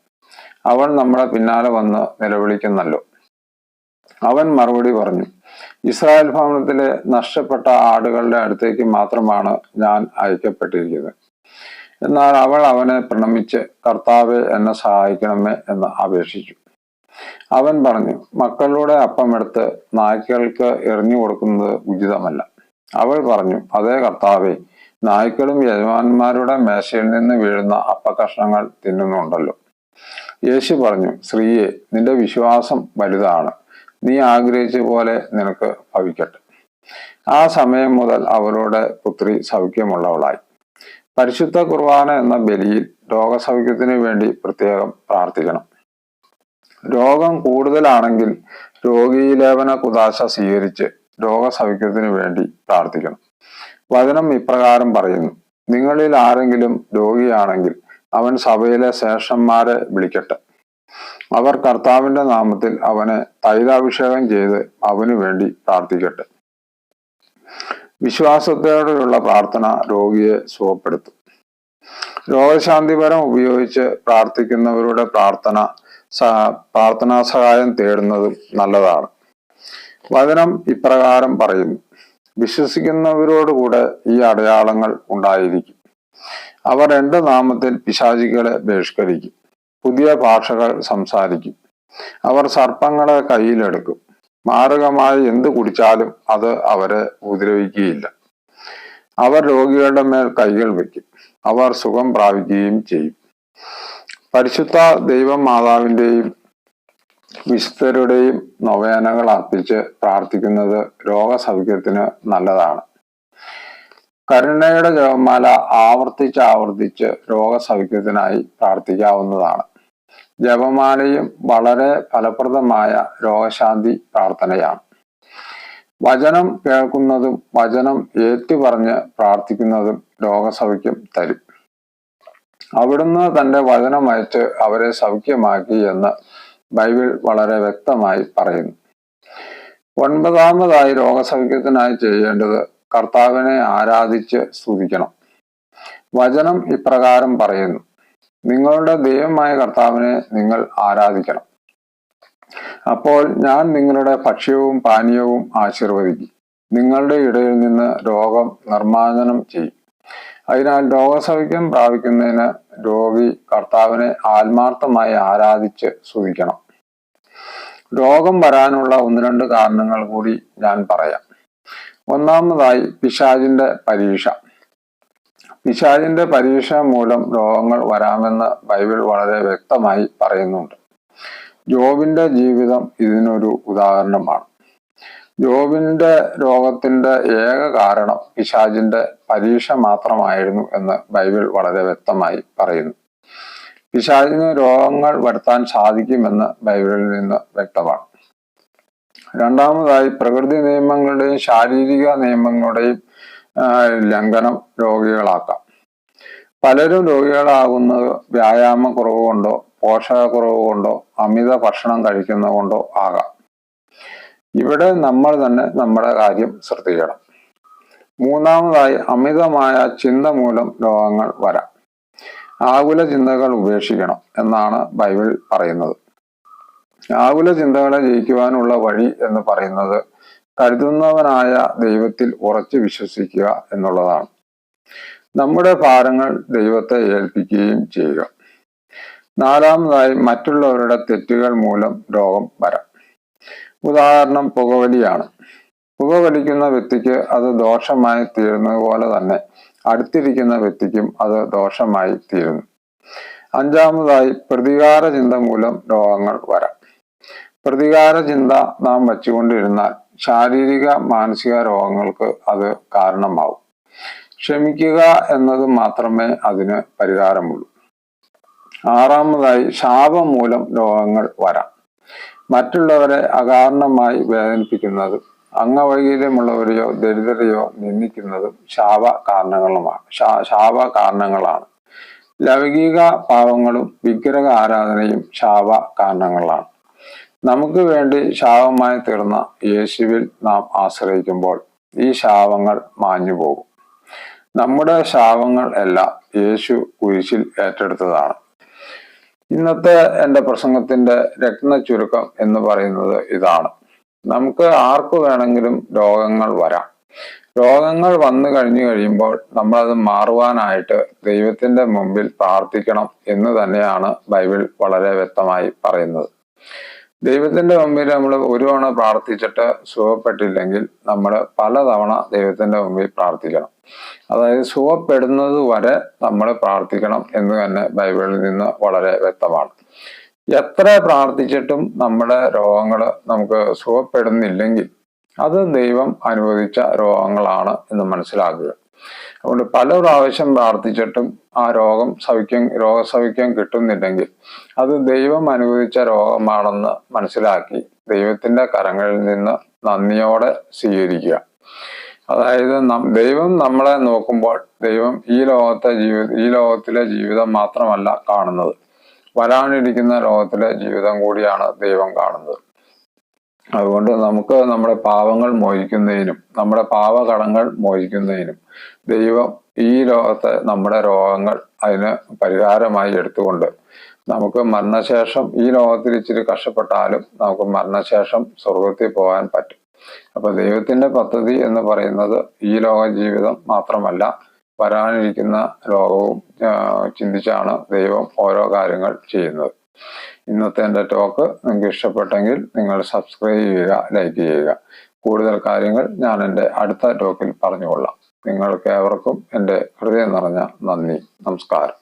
അവൾ നമ്മുടെ പിന്നാലെ വന്ന് നിലവിളിക്കുന്നല്ലോ. അവൻ മറുപടി പറഞ്ഞു: ഇസ്രായേൽ ഭവനത്തിലെ നഷ്ടപ്പെട്ട ആടുകളുടെ അടുത്തേക്ക് മാത്രമാണ് ഞാൻ അയക്കപ്പെട്ടിരിക്കുന്നത്. എന്നാൽ അവൾ അവനെ പ്രണമിച്ച്, കർത്താവെ, എന്നെ സഹായിക്കണമേ എന്ന് അപേക്ഷിച്ചു. അവൻ പറഞ്ഞു: മക്കളുടെ അപ്പമെടുത്ത് നായ്ക്കൾക്ക് എറിഞ്ഞു കൊടുക്കുന്നത് ഉചിതമല്ല. അവൾ പറഞ്ഞു: അതേ കർത്താവെ, നായ്ക്കളും യജമാന്മാരുടെ മേശയിൽ നിന്ന് വീഴുന്ന അപ്പക്കഷ്ണങ്ങൾ തിന്നുന്നുണ്ടല്ലോ. യേശു പറഞ്ഞു: സ്ത്രീയെ, നിന്റെ വിശ്വാസം വലുതാണ്, നീ ആഗ്രഹിച്ച പോലെ നിനക്ക് ഭവിക്കട്ടെ. ആ സമയം മുതൽ അവളുടെ പുത്രി സൗഖ്യമുള്ളവളായി. പരിശുദ്ധ കുർബാന എന്ന ബലിയിൽ രോഗസൗഖ്യത്തിന് വേണ്ടി പ്രത്യേകം പ്രാർത്ഥിക്കണം. രോഗം കൂടുതലാണെങ്കിൽ രോഗീലേപന കുദാശ സ്വീകരിച്ച് രോഗസൗഖ്യത്തിന് വേണ്ടി പ്രാർത്ഥിക്കണം. വചനം ഇപ്രകാരം പറയുന്നു: നിങ്ങളിൽ ആരെങ്കിലും രോഗിയാണെങ്കിൽ അവൻ സഭയിലെ ശ്രേഷ്ഠന്മാരെ വിളിക്കട്ടെ. അവർ കർത്താവിന്റെ നാമത്തിൽ അവനെ തൈലാഭിഷേകം ചെയ്ത് അവനു വേണ്ടി പ്രാർത്ഥിക്കട്ടെ. വിശ്വാസത്തോടെയുള്ള പ്രാർത്ഥന രോഗിയെ സുഖപ്പെടുത്തും. രോഗശാന്തിപരം ഉപയോഗിച്ച് പ്രാർത്ഥിക്കുന്നവരുടെ പ്രാർത്ഥനാ സഹായം തേടുന്നതും നല്ലതാണ്. വചനം ഇപ്രകാരം പറയുന്നു: വിശ്വസിക്കുന്നവരോടുകൂടെ ഈ അടയാളങ്ങൾ ഉണ്ടായിരിക്കും. അവർ എൻ്റെ നാമത്തിൽ പിശാചുക്കളെ ബഹിഷ്കരിക്കും, പുതിയ ഭാഷകൾ സംസാരിക്കും, അവർ സർപ്പങ്ങളെ കയ്യിലെടുക്കും, മാരകമായി എന്ത് കുടിച്ചാലും അത് അവരെ ഉപദ്രവിക്കുകയില്ല. അവർ രോഗികളുടെ മേൽ കൈകൾ വയ്ക്കും, അവർ സുഖം പ്രാപിക്കുകയും ചെയ്യും. പരിശുദ്ധ ദൈവമാതാവിൻ്റെയും വിശുദ്ധരുടെയും നൊവേനകൾ അർപ്പിച്ച് പ്രാർത്ഥിക്കുന്നത് രോഗസൗഖ്യത്തിന് നല്ലതാണ്. കരുണയുടെ ജപമാല ആവർത്തിച്ച് രോഗസൗഖ്യത്തിനായി പ്രാർത്ഥിക്കാവുന്നതാണ്. ജപമാലയും വളരെ ഫലപ്രദമായ രോഗശാന്തി പ്രാർത്ഥനയാണ്. വചനം കേൾക്കുന്നതും വചനം ഏറ്റുപറഞ്ഞ് പ്രാർത്ഥിക്കുന്നതും രോഗസൗഖ്യം തരും. അവിടുന്ന് തന്റെ വചനം അയച്ച് അവരെ സൗഖ്യമാക്കി എന്ന് ബൈബിൾ വളരെ വ്യക്തമായി പറയുന്നു. ഒൻപതാമതായി രോഗസൗഖ്യത്തിനായി ചെയ്യേണ്ടത് കർത്താവിനെ ആരാധിച്ച് സ്തുതിക്കണം. വചനം ഇപ്രകാരം പറയുന്നു: നിങ്ങളുടെ ദൈവമായ കർത്താവിനെ നിങ്ങൾ ആരാധിക്കണം. അപ്പോൾ ഞാൻ നിങ്ങളുടെ ഭക്ഷ്യവും പാനീയവും ആശീർവദിക്കും. നിങ്ങളുടെ ഇടയിൽ നിന്ന് രോഗം നിർമ്മാർജ്ജനം ചെയ്യും. അതിനാൽ രോഗസൗഖ്യം പ്രാപിക്കുന്നതിന് രോഗി കർത്താവിനെ ആത്മാർത്ഥമായി ആരാധിച്ച് സ്തുതിക്കണം. രോഗം വരാനുള്ള 1-2 കാരണങ്ങൾ കൂടി ഞാൻ പറയാം. ഒന്നാമതായി പിശാചിന്റെ പരീക്ഷ. പിശാചിന്റെ പരീക്ഷ മൂലം രോഗങ്ങൾ വരാമെന്ന് ബൈബിൾ വളരെ വ്യക്തമായി പറയുന്നുണ്ട്. ജോബിന്റെ ജീവിതം ഇതിനൊരു ഉദാഹരണമാണ്. ജോബിന്റെ രോഗത്തിന്റെ ഏക കാരണം പിശാചിന്റെ പരീക്ഷ മാത്രമായിരുന്നു എന്ന് ബൈബിൾ വളരെ വ്യക്തമായി പറയുന്നു. പിശാചിന് രോഗങ്ങൾ വരുത്താൻ സാധിക്കുമെന്ന് ബൈബിളിൽ നിന്ന് വ്യക്തമാണ്. രണ്ടാമതായി പ്രകൃതി നിയമങ്ങളുടെയും ശാരീരിക നിയമങ്ങളുടെയും ലംഘനം രോഗികളാക്കാം. പലരും രോഗികളാകുന്നത് വ്യായാമക്കുറവ് കൊണ്ടോ പോഷകക്കുറവ് കൊണ്ടോ അമിത ഭക്ഷണം കഴിക്കുന്നത് കൊണ്ടോ ആകാം. ഇവിടെ നമ്മൾ തന്നെ നമ്മുടെ കാര്യം ശ്രദ്ധിക്കണം. മൂന്നാമതായി അമിതമായ ചിന്ത മൂലം രോഗങ്ങൾ വരാം. ആകുല ചിന്തകൾ ഉപേക്ഷിക്കണം എന്നാണ് ബൈബിൾ പറയുന്നത്. ആകുല ചിന്തകളെ ജയിക്കുവാനുള്ള വഴി എന്ന് പറയുന്നത് കരുതുന്നവനായ ദൈവത്തിൽ ഉറച്ചു വിശ്വസിക്കുക എന്നുള്ളതാണ്. നമ്മുടെ ഭാരങ്ങൾ ദൈവത്തെ ഏൽപ്പിക്കുകയും ചെയ്യുക. നാലാമതായി മറ്റുള്ളവരുടെ തെറ്റുകൾ മൂലം രോഗം വരാം. ഉദാഹരണം പുകവലിയാണ്. പുകവലിക്കുന്ന വ്യക്തിക്ക് അത് ദോഷമായി തീരുന്നത് പോലെ തന്നെ അടുത്തിരിക്കുന്ന വ്യക്തിക്കും അത് ദോഷമായി തീരുന്നു. അഞ്ചാമതായി പ്രതികാര ചിന്ത മൂലം രോഗങ്ങൾ വരാം. പ്രതികാര ചിന്ത നാം വച്ചുകൊണ്ടിരുന്നാൽ ശാരീരിക മാനസിക രോഗങ്ങൾക്ക് അത് കാരണമാവും. ക്ഷമിക്കുക എന്നത് മാത്രമേ അതിന് പരിഹാരമുള്ളൂ. ആറാമതായി ശാപം മൂലം രോഗങ്ങൾ വരാം. മറ്റുള്ളവരെ അകാരണമായി വേദനിപ്പിക്കുന്നതും അംഗവൈകല്യമുള്ളവരെയോ ദരിദ്രരെയോ നിന്ദിക്കുന്നതും ശാപ കാരണങ്ങളാണ്. ലൗകിക പാവങ്ങളും വിഗ്രഹ ആരാധനയും ശാപ കാരണങ്ങളാണ്. നമുക്ക് വേണ്ടി ശാപമായി തീർന്ന യേശുവിൽ നാം ആശ്രയിക്കുമ്പോൾ ഈ ശാപങ്ങൾ മാഞ്ഞു പോകും. നമ്മുടെ ശാപങ്ങൾ എല്ലാം യേശു കുരിശിൽ ഏറ്റെടുത്തതാണ്. ഇന്നത്തെ എൻ്റെ പ്രസംഗത്തിന്റെ രത്ന ചുരുക്കം എന്ന് പറയുന്നത് ഇതാണ്. നമുക്ക് ആർക്കു വേണമെങ്കിലും രോഗങ്ങൾ വരാം. രോഗങ്ങൾ വന്നു കഴിഞ്ഞു കഴിയുമ്പോൾ നമ്മളത് മാറുവാനായിട്ട് ദൈവത്തിന്റെ മുമ്പിൽ പ്രാർത്ഥിക്കണം എന്ന് തന്നെയാണ് ബൈബിൾ വളരെ വ്യക്തമായി പറയുന്നത്. ദൈവത്തിന്റെ മുമ്പിൽ നമ്മൾ ഒരു തവണ പ്രാർത്ഥിച്ചിട്ട് സുഖപ്പെട്ടില്ലെങ്കിൽ നമ്മൾ പലതവണ ദൈവത്തിന്റെ മുമ്പിൽ പ്രാർത്ഥിക്കണം. അതായത് സുഖപ്പെടുന്നത് വരെ നമ്മൾ പ്രാർത്ഥിക്കണം എന്ന് തന്നെ ബൈബിളിൽ നിന്ന് വളരെ വ്യക്തമാണ്. എത്ര പ്രാർത്ഥിച്ചിട്ടും നമ്മുടെ രോഗങ്ങൾ നമുക്ക് സുഖപ്പെടുന്നില്ലെങ്കിൽ അത് ദൈവം അനുവദിച്ച രോഗങ്ങളാണ് എന്ന് മനസ്സിലാക്കുക. അതുകൊണ്ട് പല പ്രാവശ്യം പ്രാർത്ഥിച്ചിട്ടും ആ രോഗസൗഖ്യം കിട്ടുന്നില്ലെങ്കിൽ അത് ദൈവം അനുവദിച്ച രോഗമാണെന്ന് മനസ്സിലാക്കി ദൈവത്തിന്റെ കരങ്ങളിൽ നിന്ന് നന്ദിയോടെ സ്വീകരിക്കുക. അതായത് ദൈവം നമ്മളെ നോക്കുമ്പോൾ ദൈവം ഈ ലോകത്തിലെ ജീവിതം മാത്രമല്ല കാണുന്നത്, വരാനിരിക്കുന്ന ലോകത്തിലെ ജീവിതം കൂടിയാണ് ദൈവം കാണുന്നത്. അതുകൊണ്ട് നമുക്ക് നമ്മുടെ പാവങ്ങൾ മോചിക്കുന്നതിനും നമ്മുടെ പാവകടങ്ങൾ മോചിക്കുന്നതിനും ദൈവം ഈ ലോകത്തെ നമ്മുടെ രോഗങ്ങൾ അതിന് പരിഹാരമായി എടുത്തുകൊണ്ട് നമുക്ക് മരണശേഷം ഈ ലോകത്തിൽ ഇച്ചിരി കഷ്ടപ്പെട്ടാലും നമുക്ക് മരണശേഷം സ്വർഗത്തിൽ പോകാൻ പറ്റും. അപ്പൊ ദൈവത്തിന്റെ പദ്ധതി എന്ന് പറയുന്നത് ഈ ലോക ജീവിതം മാത്രമല്ല, വരാനിരിക്കുന്ന ലോകവും ചിന്തിച്ചാണ് ദൈവം ഓരോ കാര്യങ്ങൾ ചെയ്യുന്നത്. ഇന്നത്തെ എൻ്റെ ടോക്ക് നിങ്ങൾക്ക് ഇഷ്ടപ്പെട്ടെങ്കിൽ നിങ്ങൾ സബ്സ്ക്രൈബ് ചെയ്യുക, ലൈക്ക് ചെയ്യുക. കൂടുതൽ കാര്യങ്ങൾ ഞാൻ എൻ്റെ അടുത്ത ടോക്കിൽ പറഞ്ഞുകൊള്ളാം. നിങ്ങൾക്ക് ഏവർക്കും എൻ്റെ ഹൃദയം നിറഞ്ഞ നന്ദി. നമസ്കാരം.